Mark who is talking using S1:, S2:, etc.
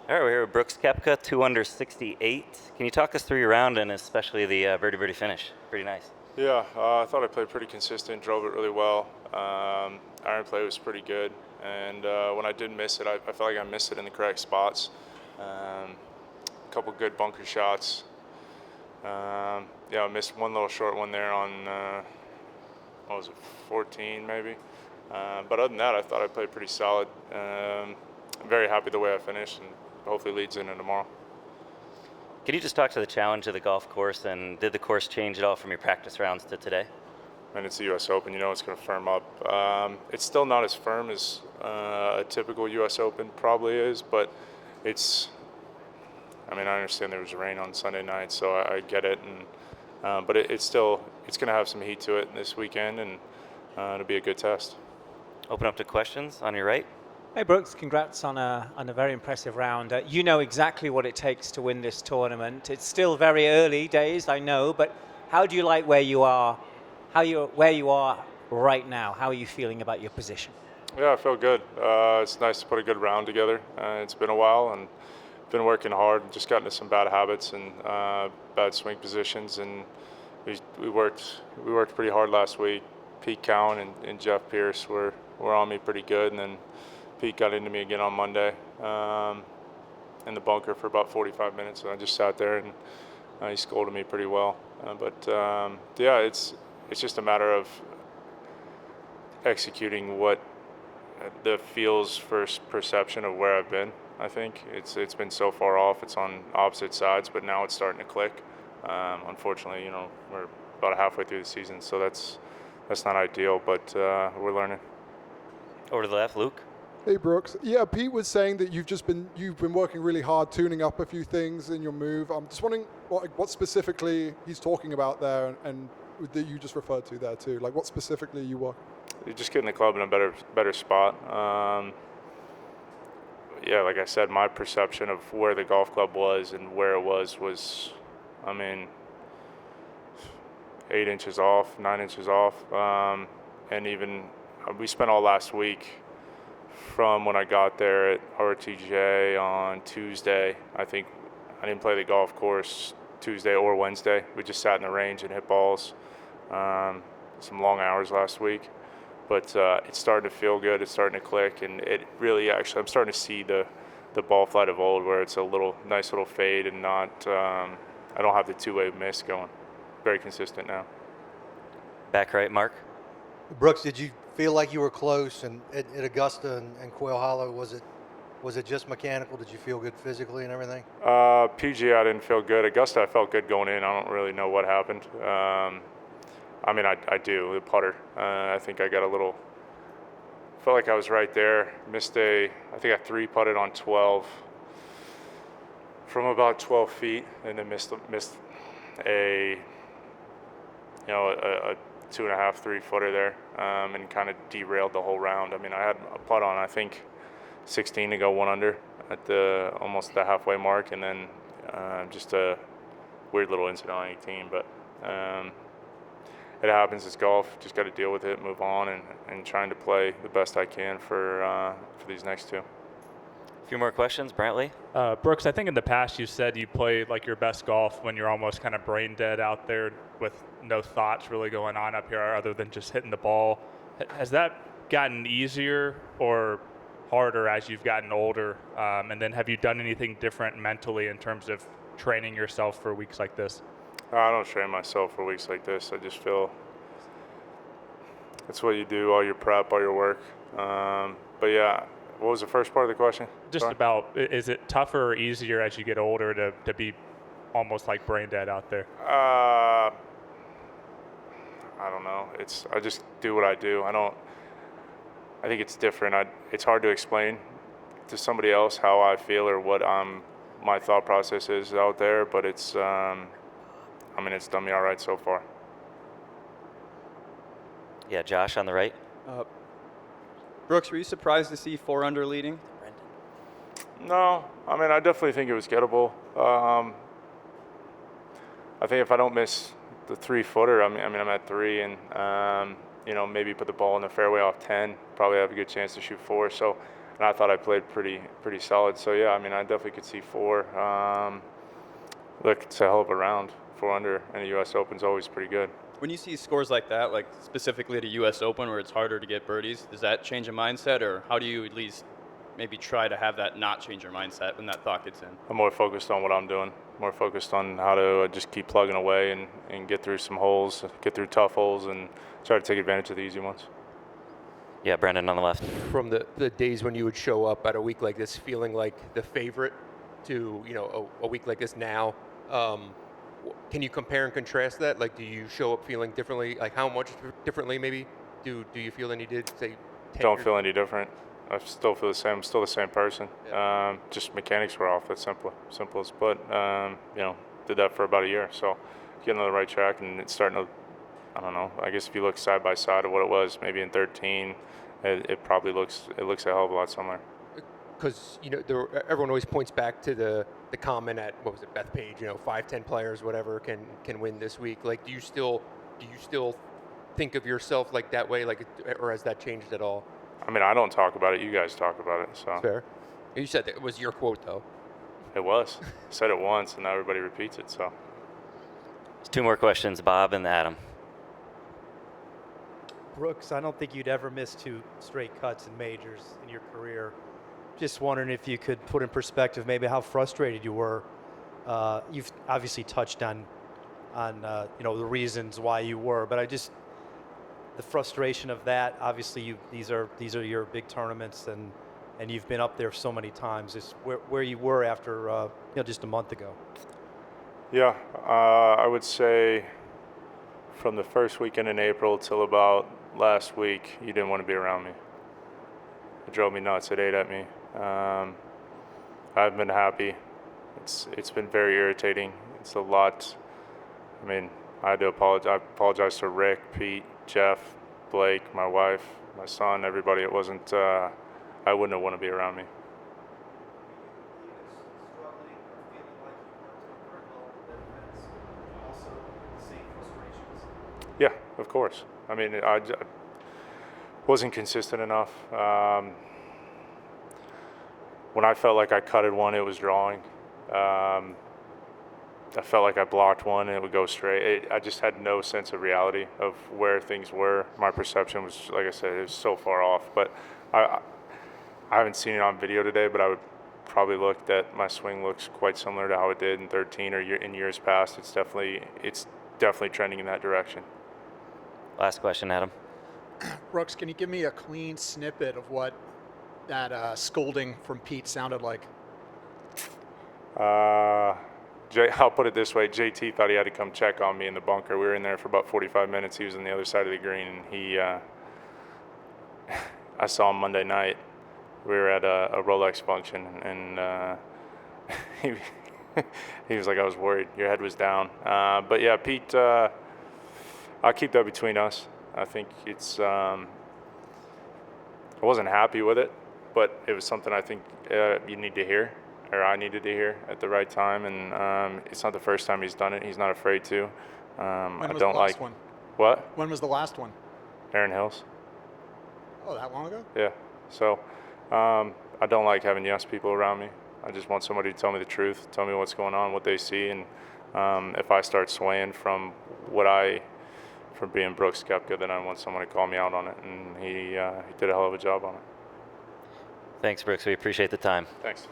S1: All right, we're here with Brooks Koepka, 2 under 68. Can you talk us through your round and especially the birdie finish? Pretty nice.
S2: Yeah, I thought I played pretty consistent, drove it really well. Iron play was pretty good, and when I did miss it, I felt like I missed it in the correct spots. A couple good bunker shots. Yeah, I missed one little short one there on, what was it, 14 maybe. But other than that, I thought I played pretty solid. I'm very happy the way I finished, and hopefully leads into tomorrow.
S1: Can you just talk to the challenge of the golf course, and did the course change at all from your practice rounds to today?
S2: And it's the U.S. Open, it's going to firm up. It's still not as firm as a typical U.S. Open probably is, but I understand there was rain on Sunday night, so I get it, but it's going to have some heat to it this weekend, and it'll be a good test.
S1: Open up to questions on your right.
S3: Hey Brooks, congrats on a very impressive round. You know exactly what it takes to win this tournament. It's still very early days, I know, but how do you like where you are? Where you are right now? How are you feeling about your position?
S2: Yeah, I feel good. It's nice to put a good round together. It's been a while, and been working hard. Just got into some bad habits and bad swing positions, and we worked pretty hard last week. Pete Cowan and Jeff Pierce were on me pretty good, and then Pete got into me again on Monday in the bunker for about 45 minutes, and I just sat there, and he scolded me pretty well. Yeah, it's just a matter of executing what the feels first perception of where I've been. I think it's been so far off. It's on opposite sides, but now it's starting to click. Unfortunately, we're about halfway through the season, so that's not ideal, but we're learning.
S1: Over to the left, Luke.
S4: Hey Brooks. Yeah, Pete was saying that you've been working really hard, tuning up a few things in your move. I'm just wondering what specifically he's talking about there, and that you just referred to there too. Like, what specifically you work?
S2: You're just getting the club in a better spot. Yeah, like I said, my perception of where the golf club was and where it was, 8 inches off, 9 inches off, and even we spent all last week from when I got there at RTJ on Tuesday. I think I didn't play the golf course Tuesday or Wednesday. We just sat in the range and hit balls. Some long hours last week, but it's starting to feel good. It's starting to click, and it really actually I'm starting to see the ball flight of old, where it's a nice little fade and not. I don't have the two-way miss going. Very consistent now.
S1: Back right, Mark.
S5: Brooks, did you feel like you were close and at Augusta and Quail Hollow? Was it just mechanical? Did you feel good physically and everything?
S2: PGA, I didn't feel good. Augusta, I felt good going in. I don't really know what happened. I do. The putter. I think I got felt like I was right there. I think I 3-putted on 12 from about 12 feet, and then missed a 2.5, 3-footer there, and kind of derailed the whole round. I had a putt on, I think, 16 to go 1 under at almost the halfway mark, and then just a weird little incident on 18. But it happens. It's golf. Just got to deal with it, move on, and trying to play the best I can for these next two.
S1: A few more questions, Brantley.
S6: Brooks, I think in the past you said you play like your best golf when you're almost kind of brain dead out there with no thoughts really going on up here other than just hitting the ball. Has that gotten easier or harder as you've gotten older? And then have you done anything different mentally in terms of training yourself for weeks like this?
S2: I don't train myself for weeks like this. I just feel that's what you do, all your prep, all your work. But yeah, what was the first part of the question?
S6: Just
S2: Sorry?
S6: about, is it tougher or easier as you get older to be almost like brain dead out there?
S2: I don't know. I just do what I do. I think it's different. It's hard to explain to somebody else how I feel or what my thought process is out there, but it's it's done me all right so far.
S1: Yeah, Josh on the right.
S7: Brooks, were you surprised to see 4 under leading?
S2: No, I definitely think it was gettable. I think if I don't miss the 3-footer, I'm at 3, and maybe put the ball in the fairway off 10, probably have a good chance to shoot 4. So and I thought I played pretty solid. So yeah, I mean, I definitely could see 4. Look, it's a hell of a round. 4 under in the U.S. Open's always pretty good.
S7: When you see scores like that, like specifically at a U.S. Open where it's harder to get birdies, does that change a mindset, or how do you at least maybe try to have that not change your mindset when that thought gets in?
S2: I'm more focused on what I'm doing, more focused on how to just keep plugging away and get through some holes, get through tough holes, and try to take advantage of the easy ones.
S1: Yeah, Brendan on the left.
S8: From the days when you would show up at a week like this feeling like the favorite to, you know, a week like this now, can you compare and contrast that? Like, do you show up feeling differently? Like, how much differently maybe do you feel than you did, say, 10
S2: Don't
S8: years
S2: feel any different. I still feel the same. I'm still the same person. Just mechanics were off. That's simplest. But you know, did that for about a year. So getting on the right track, and it's starting to. I don't know. I guess if you look side by side of what it was, maybe in 13, it probably looks a hell of a lot similar.
S8: Because, you know, everyone always points back to the comment at, what was it, Bethpage, you know, 5-10 players, whatever, can win this week. Like, do you still think of yourself like that way, like, or has that changed at all?
S2: I mean, I don't talk about it. You guys talk about it. So
S8: Fair. You said that it was your quote, though.
S2: it was. I said it once, and now everybody repeats it. So
S1: There's 2 more questions, Bob and Adam.
S9: Brooks, I don't think you'd ever miss 2 straight cuts in majors in your career. Just wondering if you could put in perspective maybe how frustrated you were. You've obviously touched on you know, the reasons why you were, but the frustration of that. Obviously, these are your big tournaments, and you've been up there so many times. Is where you were after you know, just a month ago.
S2: yeah, I would say from the first weekend in April till about last week, you didn't want to be around me. It drove me nuts. It ate at me. I haven't been happy. It's been very irritating. It's a lot. I mean, I had to apologize. I apologize to Rick, Pete, Jeff, Blake, my wife, my son, everybody. It wasn't. I wouldn't have wanted to be around me. Yeah, of course. I mean, I wasn't consistent enough. When I felt like I cutted one, it was drawing. I felt like I blocked one and it would go straight. I just had no sense of reality of where things were. My perception was, like I said, it was so far off. But I haven't seen it on video today, but I would probably look that my swing looks quite similar to how it did in 13 or in years past. It's definitely trending in that direction.
S1: Last question, Adam.
S10: Brooks, can you give me a clean snippet of what that scolding from Pete sounded like?
S2: I'll put it this way. JT thought he had to come check on me in the bunker. We were in there for about 45 minutes. He was on the other side of the green, and I saw him Monday night. We were at a Rolex function, and he was like, I was worried. Your head was down. But yeah, Pete, I'll keep that between us. I think I wasn't happy with it, but it was something I think you need to hear, or I needed to hear at the right time. And it's not the first time he's done it. He's not afraid to.
S10: When was
S2: I don't
S10: the last
S2: like
S10: one?
S2: What?
S10: When was the last one?
S2: Aaron Hills.
S10: Oh, that long ago?
S2: Yeah. So I don't like having yes people around me. I just want somebody to tell me the truth, tell me what's going on, what they see, and if I start swaying from being Brooks Koepka, then I want someone to call me out on it, and he did a hell of a job on it.
S1: Thanks, Brooks. We appreciate the time.
S2: Thanks.